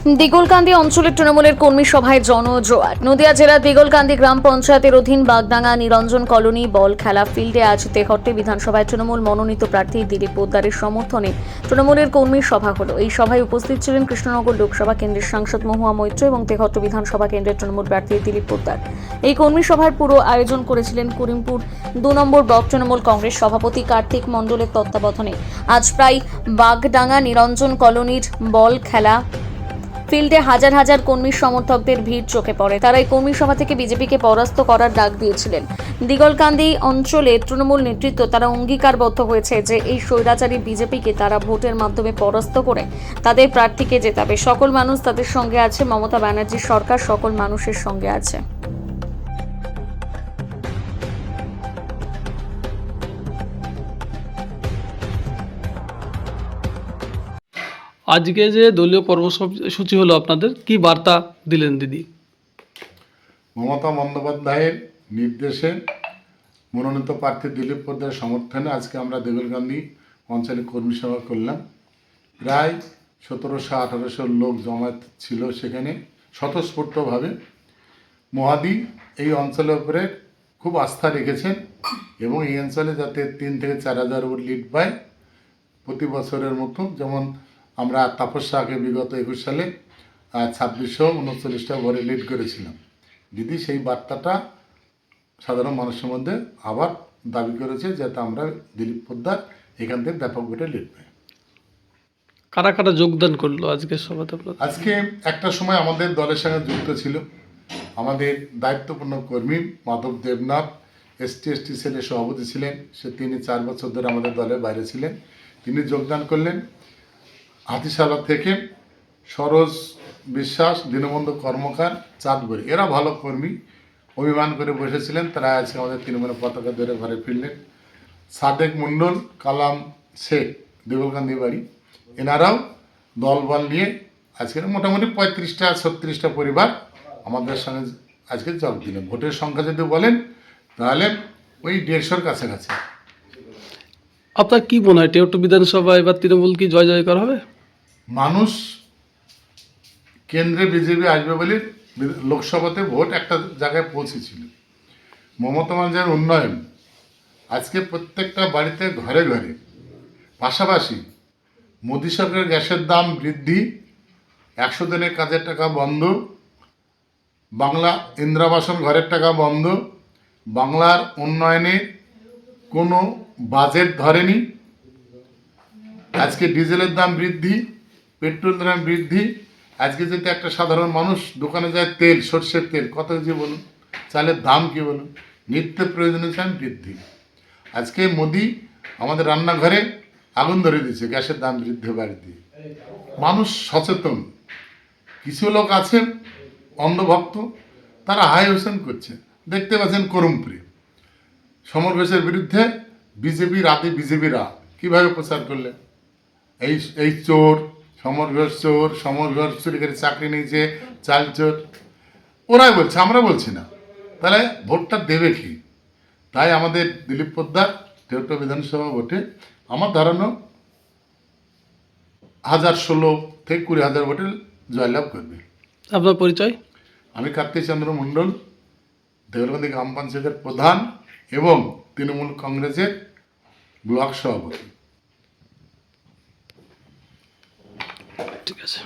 দিগলকান্দি অঞ্চলের তৃণমূলের কর্মী সভায় জনজোয়ার। নদিয়া জেলার দিগলকান্দি গ্রাম পঞ্চায়েতের অধীন বাগডাঙ্গা নিরঞ্জন কলোনি বল খেলা ফিল্ডে আজ তেহট্টি বিধানসভায় তৃণমূল মনোনীত প্রার্থী দিলীপ পোদ্দারের সমর্থনে তৃণমূলের কর্মী সভা হলো। এই সভায় উপস্থিত ছিলেন কৃষ্ণনগর লোকসভা কেন্দ্রের সাংসদ মহুয়া মৈত্র এবং তেহট্টি বিধানসভা কেন্দ্রের তৃণমূল প্রার্থী দিলীপ পোদ্দার। এই কর্মী সভার পুরো আয়োজন করেছিলেন করিমপুর 2 নম্বর ব্লক তৃণমূল কংগ্রেস সভাপতি কার্তিক মণ্ডলের তত্ত্বাবধানে। আজ প্রায় বাগডাঙ্গা নিরঞ্জন কলোনির বল খেলা ফিল্ডে হাজার হাজার কর্মী সমর্থকদের ভিড় চোখে পড়ে। তারা এই কর্মী সভা থেকে বিজেপিকে পরাস্ত করার ডাক দিয়েছিলেন। দিগলকান্দি অঞ্চলে তৃণমূল নেতৃত্ব তারা অঙ্গীকারবদ্ধ হয়েছে যে এই স্বৈরাচারী বিজেপিকে তারা ভোটের মাধ্যমে পরাস্ত করে তাদের প্রার্থীকে জেতাবে। সকল মানুষ তাদের সঙ্গে আছে। মমতা ব্যানার্জির সরকার সকল মানুষের সঙ্গে আছে। আজকে যে দলীয় কর্মসূচি হলো, আপনাদের কি বার্তা দিলেন দিদি? মমতা বন্দ্যোপাধ্যায়ের নির্দেশে মনোনীত প্রার্থী দিলীপ পোদ্দারের সমর্থনে আজকে আমরা দিগলকান্দি অঞ্চলে কর্মী সভা করলাম। প্রায় 1700-1800 লোক জমায়েত ছিল সেখানে। স্বতঃস্ফূর্তভাবে মহাদি এই অঞ্চলের উপরে খুব আস্থা রেখেছেন এবং এই অঞ্চলে যাতে 3 থেকে 4 হাজার ভোট লিড পায় প্রতি বছরের মতো, যেমন আমরা তাপস্যাকে বিগত 21 সালে 2639টা ভোটে লিড করেছিলাম। দিদি সেই বার্তাটা সাধারণ মানুষের মধ্যে আবার দাবি করেছে যাতে আমরা দিলীপ পোদ্দার এখান থেকে ব্যাপক ভোটে লিড পাই। কারা কারা যোগদান করলো আজকে সভাতে? আজকে একটা সময় আমাদের দলের সঙ্গে যুক্ত ছিল আমাদের দায়িত্বপূর্ণ কর্মী মাধব দেবনাথ, ST সেলের সভাপতি ছিলেন। তিনি 4 বছর ধরে আমাদের দলের বাইরে ছিলেন। তিনি যোগদান করলেন। হাতিশালা থেকে সরোজ বিশ্বাস, দীনবন্ধু কর্মকার, চাঁদবুড়ি, এরা ভালো কর্মী, অভিমান করে বসেছিলেন। তারা আজকে আমাদের তৃণমূলের পতাকা ধরে ঘরে ফিরলেন। সাদেক মণ্ডল, কালাম শেখ, দেগলকান্দি বাড়ি, এনারাও দলবল নিয়ে আজকে মোটামুটি 35-36টা পরিবার আমাদের সঙ্গে আজকে যোগ দিলেন। ভোটের সংখ্যা যদি বলেন তাহলে ওই 150-র কাছাকাছি। আপনার কি মনে হয় তেহট্টি বিধানসভা এবার তৃণমূল কি জয় জয়কার হবে? মানুষ কেন্দ্রে বিজেপি আসবে বলে লোকসভাতে ভোট একটা জায়গায় পৌঁছেছিল। মমতা ব্যানার্জির উন্নয়ন আজকে প্রত্যেকটা বাড়িতে ঘরে ঘরে, পাশাপাশি মোদী সরকারের গ্যাসের দাম বৃদ্ধি, 100 দিনের কাজের টাকা বন্ধ, বাংলা ইন্দিরাবাসন ঘরের টাকা বন্ধ, বাংলার উন্নয়নে কোনো বাজেট ধরেনি। আজকে ডিজেলের দাম বৃদ্ধি, পেট্রোলের দাম বৃদ্ধি। আজকে যদি একটা সাধারণ মানুষ দোকানে যায় তেল, সর্ষের তেল কত কেজি বলুন, চালের দাম কী বলুন, নিত্য প্রয়োজনীয় দাম বৃদ্ধি। আজকে মোদি আমাদের রান্নাঘরে আগুন ধরে দিয়েছে গ্যাসের দাম বৃদ্ধি বাড়িতে। মানুষ সচেতন। কিছু লোক আছেন অন্ধভক্ত, তারা হাই হোসেন করছে। দেখতে পাচ্ছেন করমপুরে সমর ঘোষের বিরুদ্ধে বিজেপিরা কীভাবে প্রচার করলেন। এই চোর, সমর ঘোষ চুরি করে চাকরি নিয়েছে, চাল চোর, ওরাই বলছে, আমরা বলছি না। তাহলে ভোটটা দেবে কি? তাই আমাদের দিলীপ পোদ্দার তেহট্টি বিধানসভা ভোটে আমার ধারণা 1600 থেকে 20,000 ভোটে জয়লাভ করবে। আপনার পরিচয়? আমি কার্তিক চন্দ্র মণ্ডল, দেওলকান্দি গ্রাম পঞ্চায়েতের প্রধান এবং তৃণমূল কংগ্রেসের ব্লক সভাপতি। ঠিক আছে।